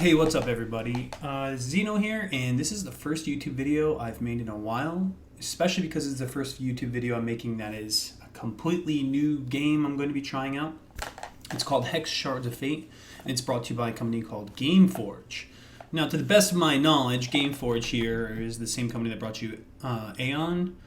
Hey, what's up everybody? Zeno here, and this is the first YouTube video I've made in a while, especially because it's the first YouTube video I'm making that is a completely new game I'm going to be trying out. It's called Hex, Shards of Fate, and it's brought to you by a company called Gameforge. Now, to the best of my knowledge, Gameforge here is the same company that brought you Aeon.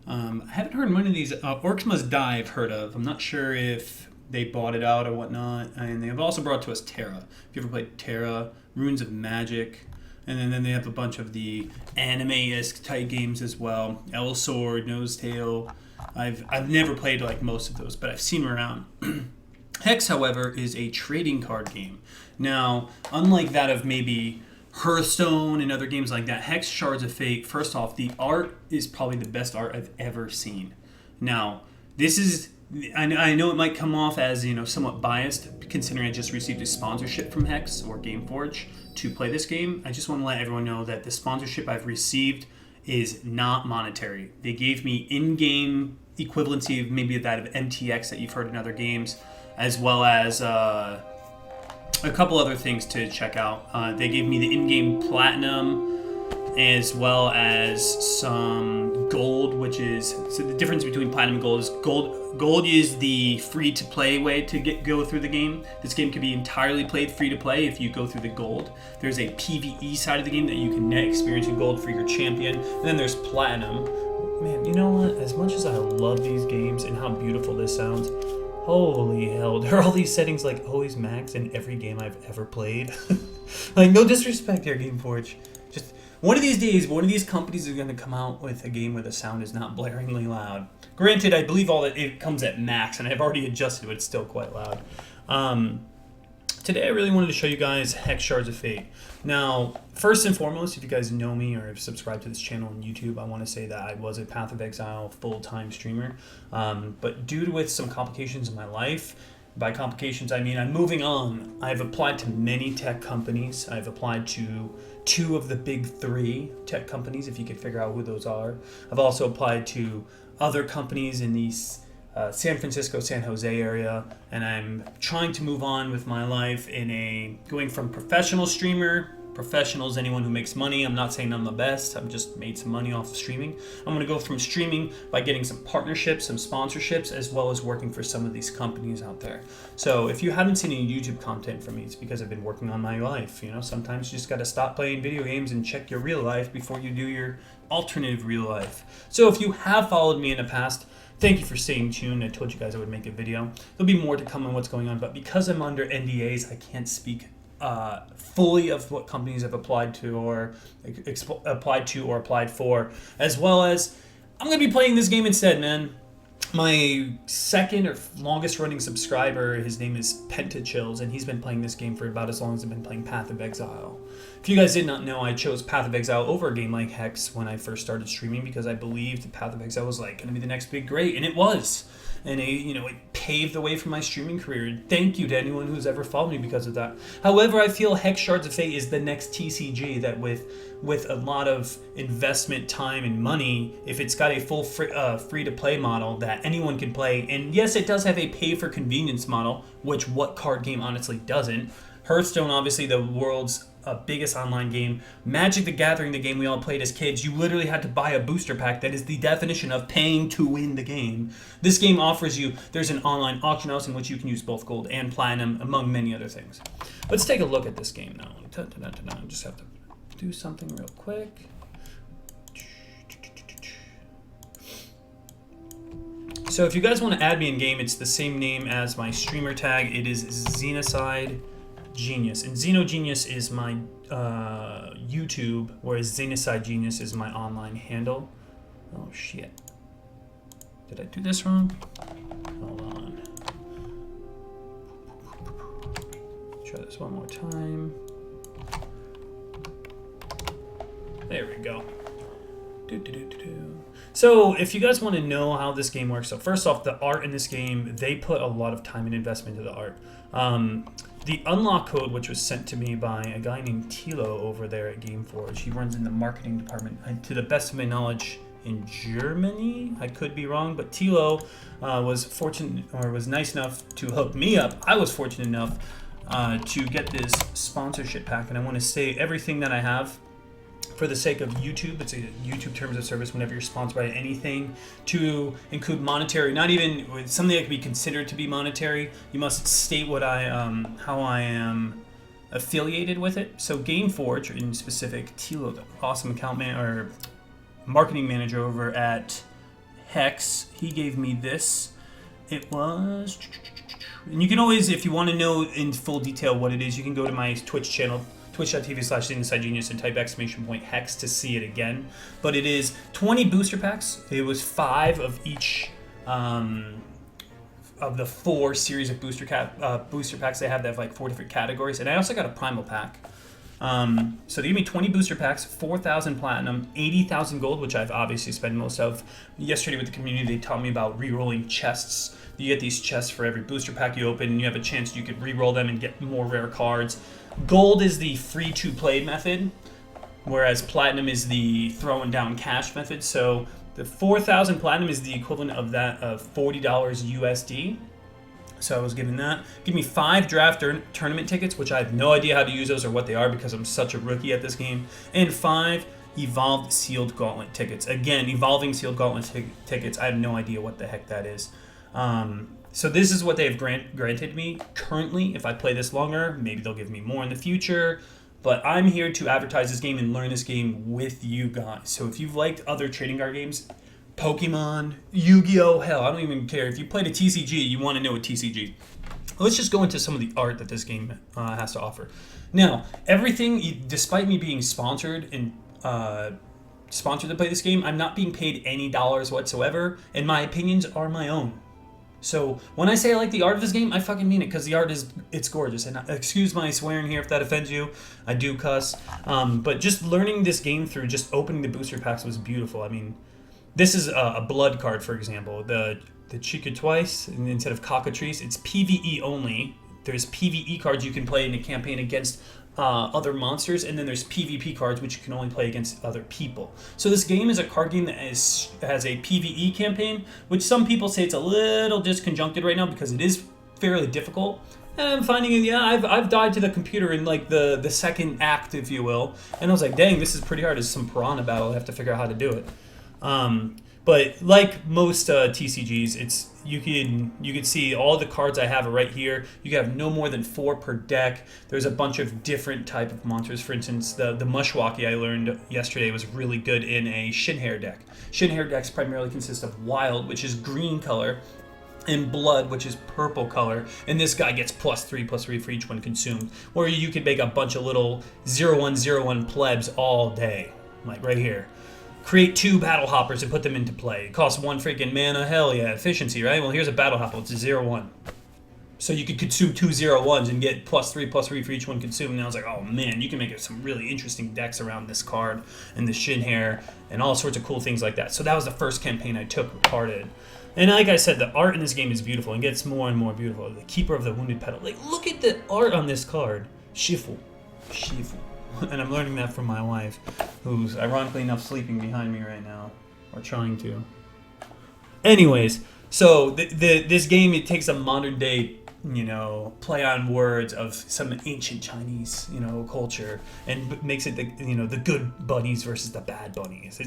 I haven't heard one of these. Orcs Must Die I've heard of. I'm not sure if they bought it out or whatnot. And they have also brought to us Terra. If you ever played Terra, Runes of Magic, and then they have a bunch of the anime-esque type games as well. El Sword, Nosetail. I've never played like most of those, but I've seen them around. Hex, however, is a trading card game. Now, unlike that of maybe Hearthstone and other games like that, Hex, Shards of Fate, first off, the art is probably the best art I've ever seen. Now, this is, I know it might come off as, somewhat biased, considering I just received a sponsorship from Hex or Gameforge to play this game. I just want to let everyone know that the sponsorship I've received is not monetary. They gave me in-game equivalency of maybe that of MTX that you've heard in other games, as well as a couple other things to check out. They gave me the in-game platinum, as well as some gold, which is, so the difference between platinum and gold is gold is the free-to-play way to go through the game. This game can be entirely played free-to-play if you go through the gold. There's a PvE side of the game that you can experience in gold for your champion, and then there's platinum. Man, you know what? As much as I love these games and how beautiful this sounds, holy hell, there are all these settings like always max in every game I've ever played. Like, no disrespect here, Gameforge. Just one of these days, one of these companies is going to come out with a game where the sound is not blaringly loud. Granted, I believe all that it comes at max, and I've already adjusted, but it's still quite loud. Today, I really wanted to show you guys Hex, Shards of Fate. Now, first and foremost, if you guys know me or have subscribed to this channel on YouTube, I want to say that I was a Path of Exile full-time streamer. But due to with some complications in my life, by complications I mean I'm moving on. I've applied to many tech companies. I've applied to 2 of the big 3 tech companies, if you could figure out who those are. I've also applied to other companies in these San Francisco, San Jose area, and I'm trying to move on with my life going from professional streamer. Professional is anyone who makes money. I'm not saying I'm the best. I've just made some money off of streaming. I'm going to go from streaming by getting some partnerships, some sponsorships, as well as working for some of these companies out there. So if you haven't seen any YouTube content from me, it's because I've been working on my life. Sometimes you just got to stop playing video games and check your real life before you do your alternative real life. So if you have followed me in the past, thank you for staying tuned. I told you guys I would make a video. There'll be more to come on what's going on, but because I'm under NDAs, I can't speak fully of what companies have applied to or applied for, as well as I'm going to be playing this game instead, man. My second or longest running subscriber, his name is Pentachills, and he's been playing this game for about as long as I've been playing Path of Exile. If you guys did not know, I chose Path of Exile over a game like Hex when I first started streaming because I believed Path of Exile was going to be the next big great, and it was. And it paved the way for my streaming career. Thank you to anyone who's ever followed me because of that. However, I feel Hex, Shards of Fate is the next TCG that with a lot of investment, time, and money, if it's got a full free-to-play model that anyone can play, and yes, it does have a pay-for-convenience model, which what card game honestly doesn't. Hearthstone, obviously the world's biggest online game. Magic the Gathering, the game we all played as kids, you literally had to buy a booster pack. That is the definition of paying to win the game. This game offers you, there's an online auction house in which you can use both gold and platinum, among many other things. Let's take a look at this game now. Just have to do something real quick. So if you guys want to add me in game, it's the same name as my streamer tag. It is Zenocide Genius, and Xeno Genius is my YouTube, whereas Zenocide Genius is my online handle. Oh shit, did I do this wrong? Hold on, try this one more time. There we go. So if you guys want to know how this game works, so first off, the art in this game, they put a lot of time and investment into the art. The unlock code, which was sent to me by a guy named Tilo over there at Gameforge, he runs in the marketing department, and to the best of my knowledge, in Germany. I could be wrong, but Tilo was nice enough to hook me up. I was fortunate enough to get this sponsorship pack, and I want to say everything that I have for the sake of YouTube. It's a YouTube terms of service whenever you're sponsored by anything to include monetary, not even something that can be considered to be monetary. You must state what how I am affiliated with it. So Gameforge, in specific, Tilo, the awesome marketing manager over at Hex, he gave me this. It was, and you can always, if you want to know in full detail what it is, you can go to my Twitch channel, twitch.tv/ZenoCideGenius, and type !Hex to see it again. But it is 20 booster packs. It was 5 of each of the 4 series of booster packs they have. They have like 4 different categories. And I also got a primal pack. So they gave me 20 booster packs, 4,000 platinum, 80,000 gold, which I've obviously spent most of. Yesterday with the community, they taught me about re-rolling chests. You get these chests for every booster pack you open, and you have a chance you could re-roll them and get more rare cards. Gold is the free-to-play method, whereas platinum is the throwing down cash method. So the 4,000 platinum is the equivalent of that of $40 USD. So I was given that. Give me 5 draft tournament tickets, which I have no idea how to use those or what they are because I'm such a rookie at this game. And 5 evolved sealed gauntlet tickets. Again, evolving sealed gauntlet tickets. I have no idea what the heck that is. So this is what they have granted me currently. If I play this longer, maybe they'll give me more in the future. But I'm here to advertise this game and learn this game with you guys. So if you've liked other trading card games, Pokemon, Yu-Gi-Oh, hell, I don't even care. If you played a TCG, you want to know a TCG. Let's just go into some of the art that this game has to offer. Now, everything, despite me being sponsored to play this game, I'm not being paid any dollars whatsoever, and my opinions are my own. So when I say I like the art of this game, I fucking mean it, because the art it's gorgeous. And excuse my swearing here if that offends you. I do cuss. But just learning this game through just opening the booster packs was beautiful. I mean, this is a blood card, for example. The Chica Twice, instead of Cockatrice, it's PvE only. There's PvE cards you can play in a campaign against other monsters, and then there's PvP cards which you can only play against other people. So this game is a card game that has a PvE campaign, which some people say it's a little disconjuncted right now because it is fairly difficult. And I'm finding it, yeah, I've died to the computer in like the second act, if you will, and I was like, dang, this is pretty hard. It's some piranha battle. I have to figure out how to do it. But like most TCGs, it's you can see all the cards I have are right here. You can have no more than 4 per deck. There's a bunch of different type of monsters. For instance, the Mushwaki I learned yesterday was really good in a Shinhair deck. Shinhair decks primarily consist of Wild, which is green color, and Blood, which is purple color, and this guy gets +3/+3 for each one consumed. Or you could make a bunch of little 0/1/0/1 plebs all day, like right here. Create 2 battle hoppers and put them into play. It costs 1 freaking mana. Hell yeah, efficiency, right? Well, here's a battle hopper. It's a 0/1. So you could consume 2 0/1s and get +3/+3 for each one consumed. And I was like, oh man, you can make some really interesting decks around this card and the Shinhair and all sorts of cool things like that. So that was the first campaign I took part in. And like I said, the art in this game is beautiful and gets more and more beautiful. The Keeper of the Wounded Petal. Like, look at the art on this card. Shifu. And I'm learning that from my wife, who's ironically enough sleeping behind me right now, or trying to. Anyways, so this game, it takes a modern day, play on words of some ancient Chinese, culture, and makes it the good bunnies versus the bad bunnies.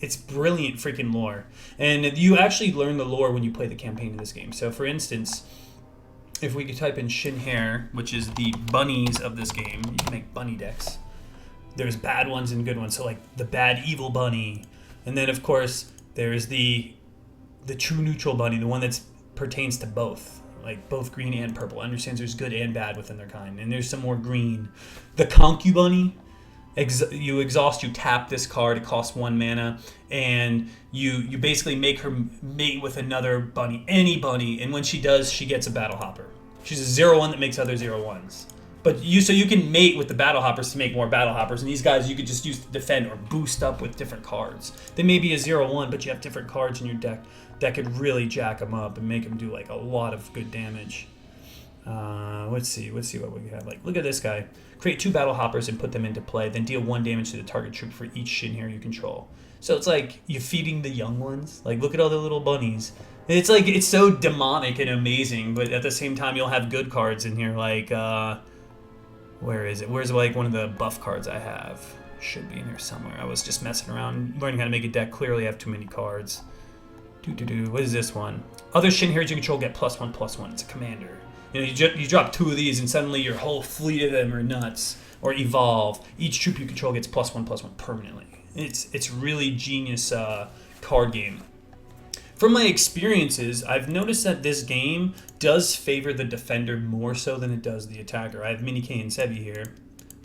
It's brilliant freaking lore, and you actually learn the lore when you play the campaign of this game. So for instance, if we could type in Shinhair, which is the bunnies of this game, you can make bunny decks. There's bad ones and good ones, so like the bad evil bunny. And then of course, there's the true neutral bunny, the one that pertains to both, like both green and purple. Understands there's good and bad within their kind. And there's some more green. The concu bunny, you exhaust, you tap this card, it costs 1 mana, and you basically make her mate with another bunny, any bunny, and when she does, she gets a battle hopper. She's a 0/1 that makes other 0/1s. But you can mate with the battle hoppers to make more battle hoppers, and these guys you could just use to defend or boost up with different cards. They may be a 0/1, but you have different cards in your deck that could really jack them up and make them do like a lot of good damage. Let's see what we have. Like, look at this guy. Create 2 battle hoppers and put them into play, then deal 1 damage to the target troop for each Shinhair you control. So it's like you're feeding the young ones. Like, look at all the little bunnies. It's like, it's so demonic and amazing, but at the same time you'll have good cards in here, like, where is it? Where's like one of the buff cards I have? Should be in here somewhere. I was just messing around, learning how to make a deck. Clearly I have too many cards. What is this one? Other Shin Heroes you control get +1/+1. It's a commander. You know, you drop 2 of these and suddenly your whole fleet of them are nuts. Or evolve. Each troop you control gets +1/+1 permanently. It's really genius card game. From my experiences, I've noticed that this game does favor the defender more so than it does the attacker. I have Mini K and Sebi here,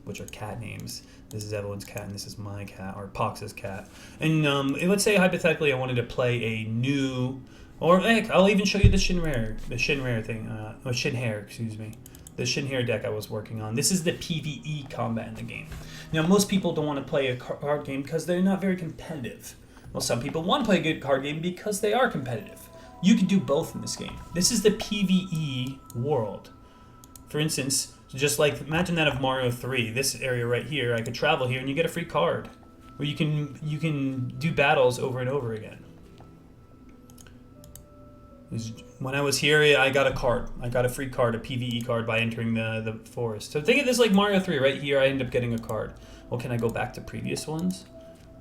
which are cat names. This is Evelyn's cat, and this is my cat, or Pox's cat. And let's say hypothetically I wanted to play a new, or heck, I'll even show you the Shin Hair, excuse me. The Shin Hair deck I was working on. This is the PvE combat in the game. Now, most people don't want to play a card game because they're not very competitive. Well, some people want to play a good card game because they are competitive. You can do both in this game. This is the PvE world. For instance, just like, imagine that of Mario 3, this area right here, I could travel here and you get a free card. Where you can do battles over and over again. When I was here, I got a card. I got a free card, a PvE card, by entering the forest. So think of this like Mario 3, right here I end up getting a card. Well, can I go back to previous ones?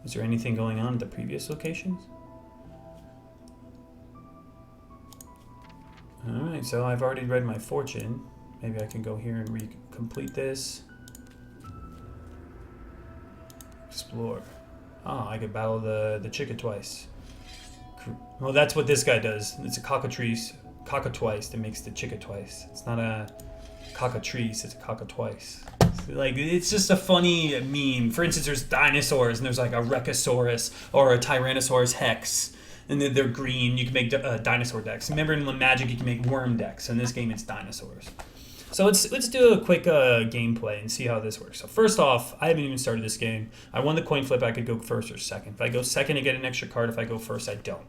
Is there anything going on at the previous locations? Alright, so I've already read my fortune. Maybe I can go here and complete this. Explore. Oh, I could battle the Chica twice. Well, that's what this guy does. It's a cockatrice that makes the Chica twice. It's not a cockatrice, it's a cocka-twice. Like, it's just a funny meme. For instance, there's dinosaurs, and there's like a Rechosaurus or a Tyrannosaurus Hex, and they're green. You can make dinosaur decks. Remember in Magic, you can make worm decks. In this game, it's dinosaurs. So let's do a quick gameplay and see how this works. So first off, I haven't even started this game. I won the coin flip. I could go first or second. If I go second, I get an extra card. If I go first, I don't.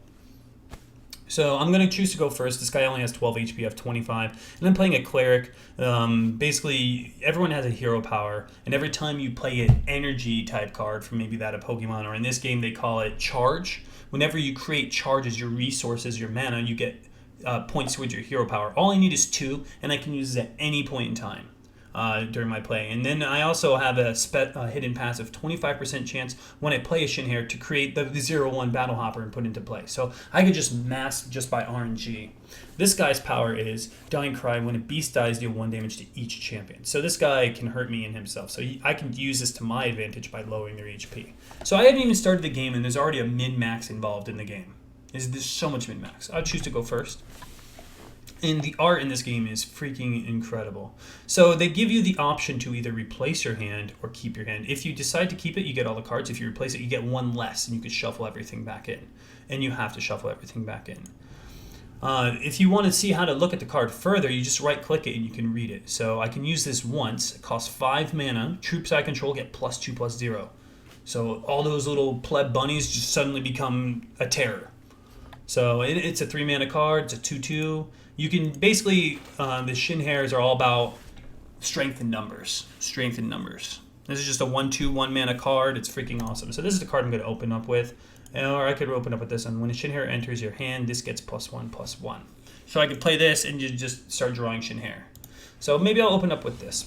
So I'm going to choose to go first. This guy only has 12 HP, I have 25. And I'm playing a cleric. Basically, everyone has a hero power. And every time you play an energy type card from maybe that of Pokemon, or in this game they call it charge. Whenever you create charges, your resources, your mana, you get points towards your hero power. All I need is 2, and I can use it at any point in time during my play. And then I also have a hidden passive 25% chance when I play a Shin Hair to create the 0/1 Battle Hopper and put into play. So I could just mass just by RNG. This guy's power is Dying Cry. When a beast dies, deal 1 damage to each champion. So this guy can hurt me and himself. So I can use this to my advantage by lowering their HP. So I haven't even started the game, and there's already a min-max involved in the game. There's so much min-max. I'll choose to go first. And the art in this game is freaking incredible. So they give you the option to either replace your hand or keep your hand. If you decide to keep it, you get all the cards. If you replace it, you get 1 less, and you can shuffle everything back in. And you have to shuffle everything back in. If you want to see how to look at the card further, you just right-click it and you can read it. So I can use this once. It costs 5 mana. Troops I control get +2/+0. So all those little pleb bunnies just suddenly become a terror. So it's a 3 mana card. It's a 2/2. You can basically, the Shin Hairs are all about strength in numbers. Strength in numbers. This is just a 1/2 1 mana card. It's freaking awesome. So this is the card I'm going to open up with. Or I could open up with this one. When a Shin Hair enters your hand, this gets +1/+1. So I could play this and you just start drawing Shin Hair. So maybe I'll open up with this.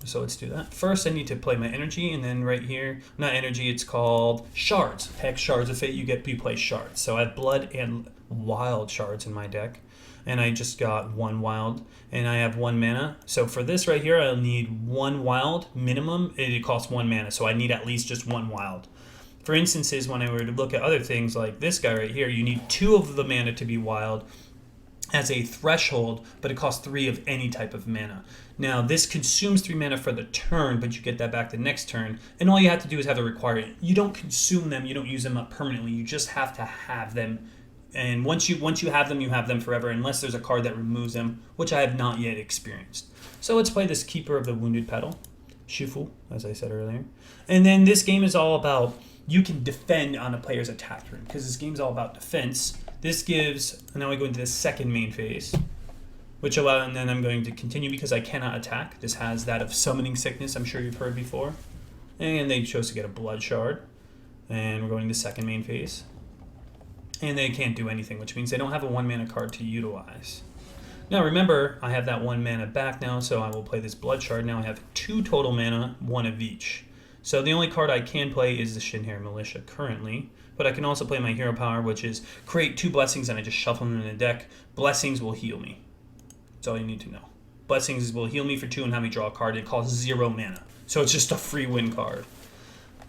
So let's do that. First, I need to play my energy, and then right here, not energy, it's called Shards. Hex, Shards of Fate, you play Shards. So I have Blood and Wild Shards in my deck, and I just got 1 Wild, and I have 1 mana. So for this right here, I'll need 1 Wild minimum, and it costs 1 mana, so I need at least just 1 Wild. For instances, when I were to look at other things like this guy right here, you need 2 of the mana to be Wild as a threshold, but it costs 3 of any type of mana. Now, this consumes 3 mana for the turn, but you get that back the next turn, and all you have to do is have it require it. You don't consume them, you don't use them up permanently, you just have to have them. And once you have them, you have them forever, unless there's a card that removes them, which I have not yet experienced. So let's play this Keeper of the Wounded Petal, Shifu, as I said earlier. And then this game is all about, you can defend on a player's attack turn, because this game is all about defense. This gives, and now we go into the second main phase, and then I'm going to continue because I cannot attack. This has that of Summoning Sickness, I'm sure you've heard before. And they chose to get a Blood Shard. And we're going to the second main phase. And they can't do anything, which means they don't have a 1 mana card to utilize. Now remember, I have that 1 mana back now, so I will play this Blood Shard. Now I have 2 total mana, 1 of each. So the only card I can play is the Shinhare Militia currently. But I can also play my hero power, which is create 2 blessings and I just shuffle them in the deck. Blessings will heal me. That's all you need to know. Blessings will heal me for 2 and have me draw a card. It costs 0 mana. So it's just a free win card.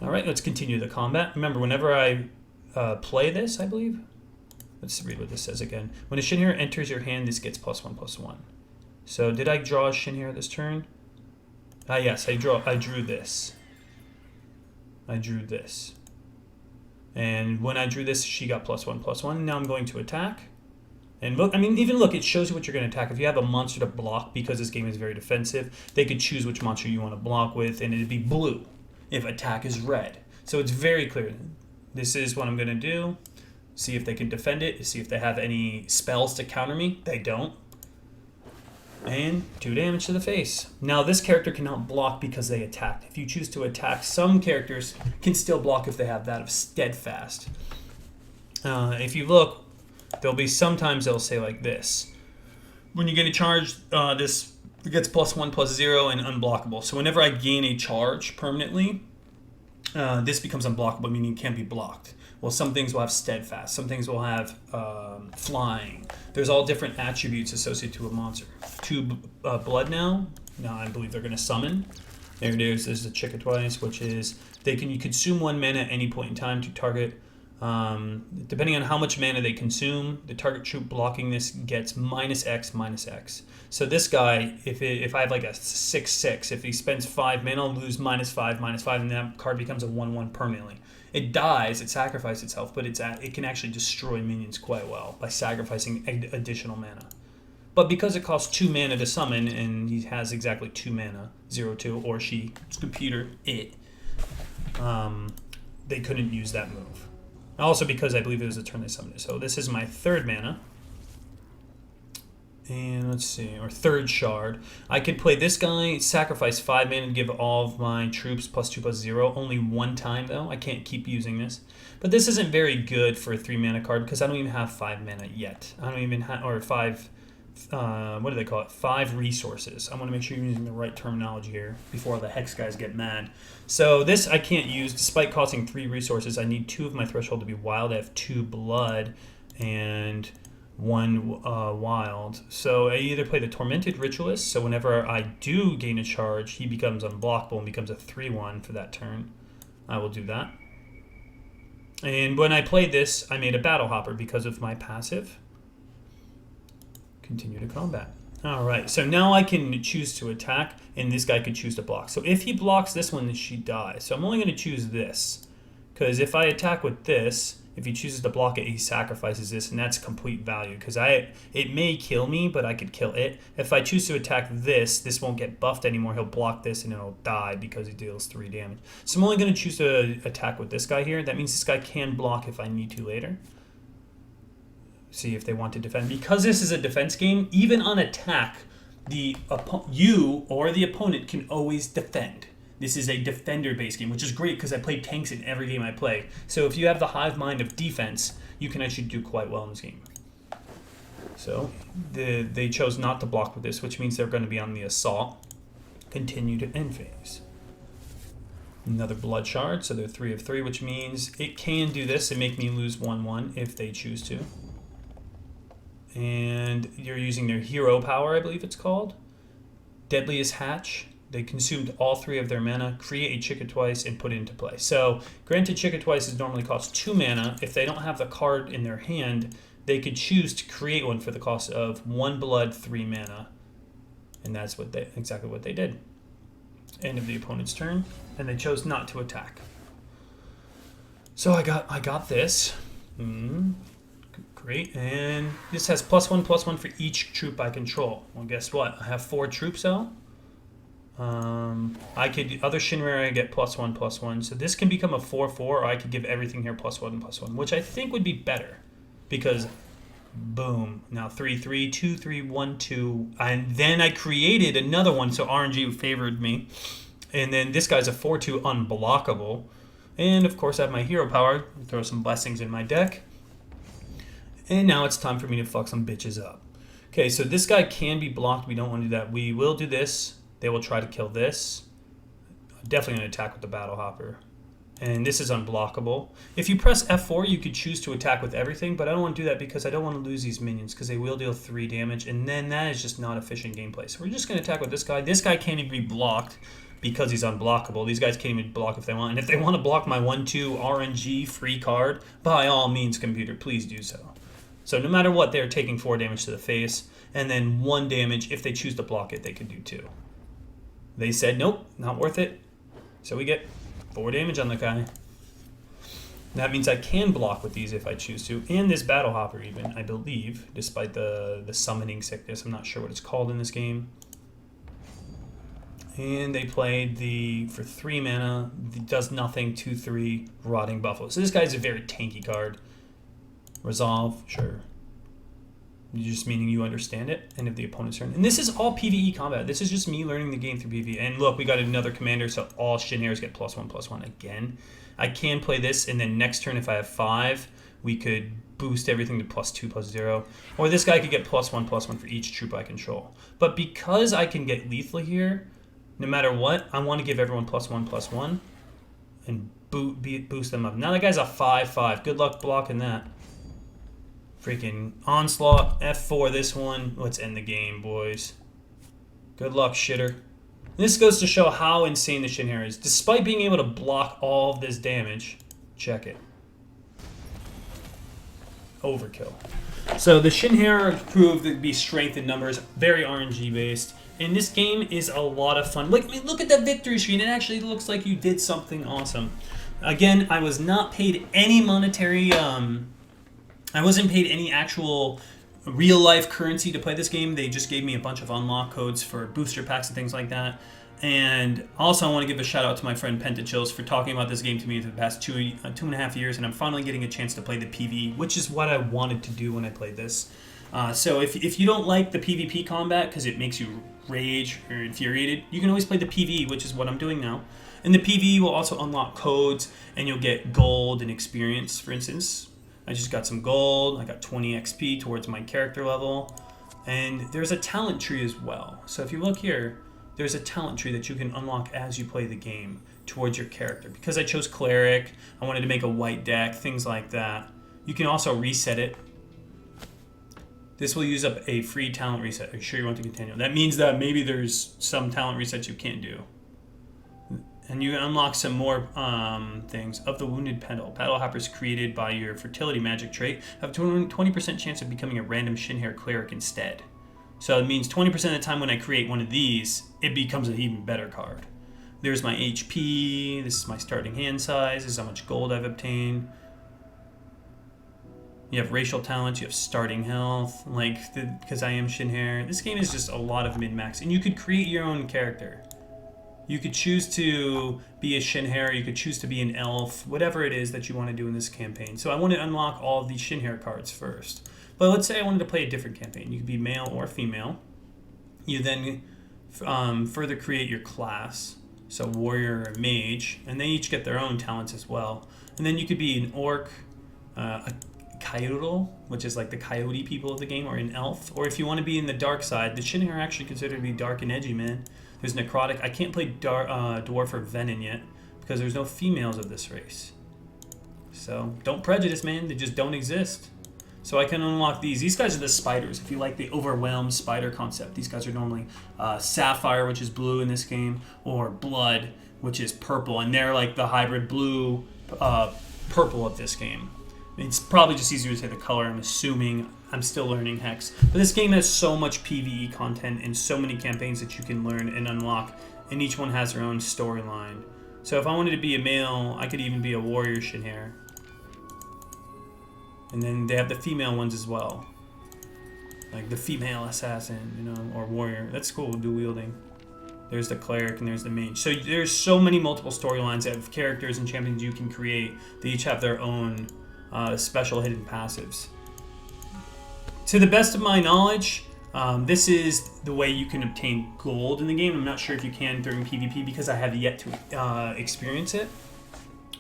Alright, let's continue the combat. Remember, whenever I play this, I believe. Let's read what this says again. When a Shinhare enters your hand, this gets +1/+1. So did I draw a Shinhare this turn? Yes, I drew this. I drew this. And when I drew this, she got +1/+1. Now I'm going to attack. And look, even look, it shows you what you're going to attack. If you have a monster to block, because this game is very defensive, they could choose which monster you want to block with, and it'd be blue if attack is red. So it's very clear. This is what I'm going to do. See if they can defend it. See if they have any spells to counter me. They don't. And 2 damage to the face. Now this character cannot block because they attacked. If you choose to attack, some characters can still block if they have that of Steadfast. If you look, there'll be sometimes they'll say like this. When you get a charge, this gets +1/+0 and unblockable. So whenever I gain a charge permanently, this becomes unblockable, meaning it can't be blocked. Well, some things will have Steadfast. Some things will have Flying. There's all different attributes associated to a monster. 2 blood now. Now I believe they're going to summon. There it is. There's the Chickatwice, which is you consume 1 mana at any point in time to target. Depending on how much mana they consume, the target troop blocking this gets -X/-X. So this guy, if I have like a 6/6, if he spends 5 mana, I'll lose -5/-5, and that card becomes a 1/1 permanently. It dies, it sacrifices itself, but it can actually destroy minions quite well by sacrificing additional mana. But because it costs 2 mana to summon, and he has exactly 2 mana, 0/2, or she, it's computer, they couldn't use that move. Also because I believe it was the turn they summoned it. So this is my 3rd mana. And let's see, or 3rd shard. I could play this guy, sacrifice 5 mana and give all of my troops +2/+0. Only 1 time though. I can't keep using this. But this isn't very good for a 3 mana card because I don't even have 5 mana yet. I don't even have, or 5, what do they call it? 5 resources. I want to make sure you're using the right terminology here before the Hex guys get mad. So this I can't use, despite costing 3 resources. I need 2 of my threshold to be wild. I have 2 blood and 1 wild. So I either play the Tormented Ritualist, so whenever I do gain a charge, he becomes unblockable and becomes a 3/1 for that turn. I will do that. And when I played this, I made a Battle Hopper because of my passive. Continue to combat. Alright, so now I can choose to attack, and this guy could choose to block. So if he blocks this one, then she dies. So I'm only going to choose this, because if I attack with this, if he chooses to block it, he sacrifices this, and that's complete value, because it may kill me, but I could kill it. If I choose to attack this, this won't get buffed anymore. He'll block this, and it'll die because he deals 3 damage. So I'm only going to choose to attack with this guy here. That means this guy can block if I need to later. See if they want to defend. Because this is a defense game, even on attack, you or the opponent can always defend. This is a defender-based game, which is great because I play tanks in every game I play. So if you have the hive mind of defense, you can actually do quite well in this game. So they chose not to block with this, which means they're going to be on the assault. Continue to end phase. Another blood shard, so they're 3 of 3, which means it can do this and make me lose 1/1 if they choose to. And you're using their hero power, I believe it's called. Deadliest Hatch. They consumed all 3 of their mana, create a Chickatwice, and put it into play. So, granted, Chickatwices normally cost 2 mana. If they don't have the card in their hand, they could choose to create one for the cost of 1 blood, 3 mana. And that's exactly what they did. End of the opponent's turn, and they chose not to attack. So I got this. Great, and this has +1/+1 for each troop I control. Well, guess what? I have 4 troops out. Other Shinrare I get +1/+1, so this can become a 4/4, or I could give everything here +1/+1, which I think would be better, because boom, now 3/3, 2/3, 1/2, and then I created another one, so RNG favored me, and then this guy's a 4/2 unblockable, and of course I have my hero power, throw some blessings in my deck. And now it's time for me to fuck some bitches up. Okay, so this guy can be blocked. We don't want to do that. We will do this. They will try to kill this. Definitely going to attack with the Battle Hopper. And this is unblockable. If you press F4, you could choose to attack with everything, but I don't want to do that because I don't want to lose these minions because they will deal 3 damage, and then that is just not efficient gameplay. So we're just going to attack with this guy. This guy can't even be blocked because he's unblockable. These guys can't even block if they want. And if they want to block my 1/2 RNG free card, by all means, computer, please do so. So no matter what, they're taking 4 damage to the face, and then 1 damage. If they choose to block it, they could do 2. They said, nope, not worth it. So we get 4 damage on the guy. That means I can block with these if I choose to. And this Battle Hopper even, I believe, despite the summoning sickness. I'm not sure what it's called in this game. And they played for 3 mana, does nothing, 2/3, Rotting Buffalo. So this guy's a very tanky card. Resolve, sure. Just meaning you understand it, and if the opponent's turn. And this is all PvE combat. This is just me learning the game through PvE. And look, we got another commander, so all Shin Hairs get +1/+1 again. I can play this, and then next turn, if I have 5, we could boost everything to +2/+0. Or this guy could get +1/+1 for each troop I control. But because I can get lethal here, no matter what, I want to give everyone +1/+1 and boost them up. Now that guy's a 5/5. Good luck blocking that. Freaking Onslaught, F4 this one. Let's end the game, boys. Good luck, shitter. This goes to show how insane the Shin Hair is. Despite being able to block all of this damage, check it. Overkill. So the Shin Hair proved to be strength in numbers, very RNG based. And this game is a lot of fun. Like, look at that victory screen. It actually looks like you did something awesome. Again, I was not paid any monetary... I wasn't paid any actual real-life currency to play this game. They just gave me a bunch of unlock codes for booster packs and things like that. And also, I want to give a shout-out to my friend Pentachills for talking about this game to me for the past 2.5 years, and I'm finally getting a chance to play the PvE, which is what I wanted to do when I played this. So if you don't like the PvP combat because it makes you rage or infuriated, you can always play the PvE, which is what I'm doing now. And the PvE will also unlock codes, and you'll get gold and experience, for instance. I just got some gold. I got 20 XP towards my character level. And there's a talent tree as well. So if you look here, there's a talent tree that you can unlock as you play the game towards your character. Because I chose Cleric, I wanted to make a white deck, things like that. You can also reset it. This will use up a free talent reset. Are you sure you want to continue? That means that maybe there's some talent resets you can't do. And you unlock some more things. Of the Wounded Petal. Battle Hoppers created by your Fertility magic trait have a 20% chance of becoming a random Shin Hair Cleric instead. So it means 20% of the time when I create one of these, it becomes an even better card. There's my HP. This is my starting hand size. This is how much gold I've obtained. You have racial talents. You have starting health. Because I am Shin Hair. This game is just a lot of min-max. And you could create your own character. You could choose to be a Shin Hair, you could choose to be an elf, whatever it is that you want to do in this campaign. So I want to unlock all of these Shin Hair cards first. But let's say I wanted to play a different campaign. You could be male or female. You then further create your class, so warrior or mage, and they each get their own talents as well. And then you could be an orc, a coyote, which is like the coyote people of the game, or an elf. Or if you want to be in the dark side, the Shin Hair are actually considered to be dark and edgy, man. There's Necrotic. I can't play Dwarf or Venom yet because there's no females of this race. So don't prejudice, man. They just don't exist. So I can unlock these. These guys are the spiders. If you like the overwhelmed spider concept, these guys are normally Sapphire, which is blue in this game, or Blood, which is purple. And they're like the hybrid blue, purple of this game. It's probably just easier to say the color, I'm assuming. I'm still learning Hex. But this game has so much PvE content and so many campaigns that you can learn and unlock, and each one has their own storyline. So if I wanted to be a male, I could even be a warrior Shin Hair. And then they have the female ones as well. Like the female assassin, or warrior. That's cool, dual wielding. There's the cleric and there's the mage. So there's so many multiple storylines of characters and champions you can create. They each have their own special hidden passives. To the best of my knowledge, this is the way you can obtain gold in the game. I'm not sure if you can during PvP because I have yet to experience it.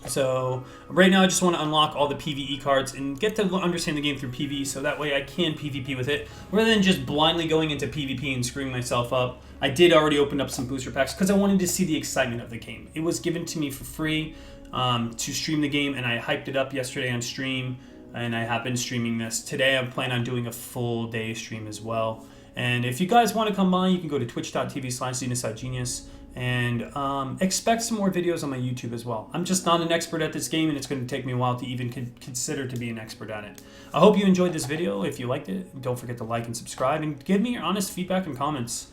So right now I just want to unlock all the PvE cards and get to understand the game through PvE so that way I can PvP with it rather than just blindly going into PvP and screwing myself up. I did already open up some booster packs because I wanted to see the excitement of the game. It was given to me for free to stream the game, and I hyped it up yesterday on stream, and I have been streaming this. Today I plan on doing a full day stream as well. And if you guys want to come by, you can go to twitch.tv/ZenocideGenius and expect some more videos on my YouTube as well. I'm just not an expert at this game, and it's going to take me a while to even consider to be an expert at it. I hope you enjoyed this video. If you liked it, don't forget to like and subscribe, and give me your honest feedback and comments.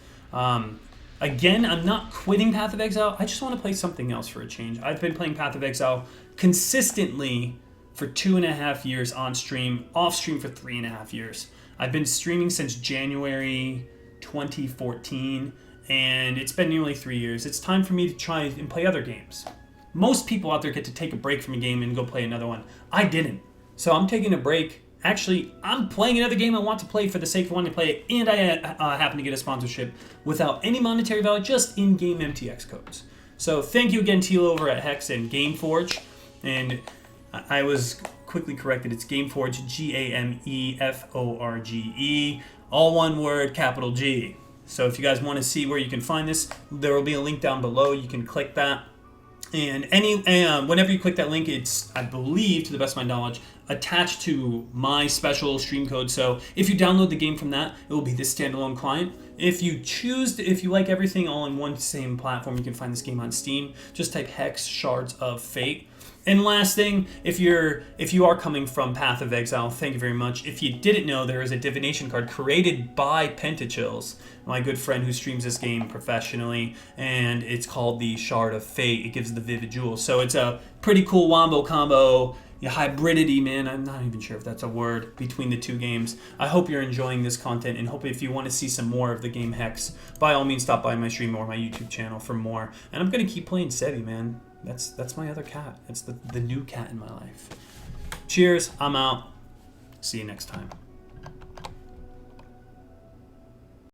Again, I'm not quitting Path of Exile. I just want to play something else for a change. I've been playing Path of Exile consistently for 2.5 years on stream, off stream for 3.5 years. I've been streaming since January 2014, and it's been nearly 3 years. It's time for me to try and play other games. Most people out there get to take a break from a game and go play another one. I didn't. So I'm taking a break. Actually, I'm playing another game I want to play for the sake of wanting to play it, and I happen to get a sponsorship without any monetary value, just in-game MTX codes. So thank you again, Teal, over at Hex and Gameforge. And I was quickly corrected. It's Gameforge, Gameforge, all one word, capital G. So if you guys want to see where you can find this, there will be a link down below. You can click that. And whenever you click that link, it's, I believe, to the best of my knowledge, attached to my special stream code. So if you download the game from that, it will be this standalone client. If you like everything all in one same platform, you can find this game on Steam. Just type Hex Shards of Fate. And last thing, if you are coming from Path of Exile, thank you very much. If you didn't know, there is a divination card created by Pentachills, my good friend who streams this game professionally, and it's called the Shard of Fate. It gives the Vivid Jewel. So it's a pretty cool wombo combo, hybridity, man. I'm not even sure if that's a word, between the two games. I hope you're enjoying this content, and hope if you want to see some more of the game Hex, by all means stop by my stream or my YouTube channel for more. And I'm going to keep playing Sevi, man. That's my other cat. It's the new cat in my life. Cheers, I'm out. See you next time.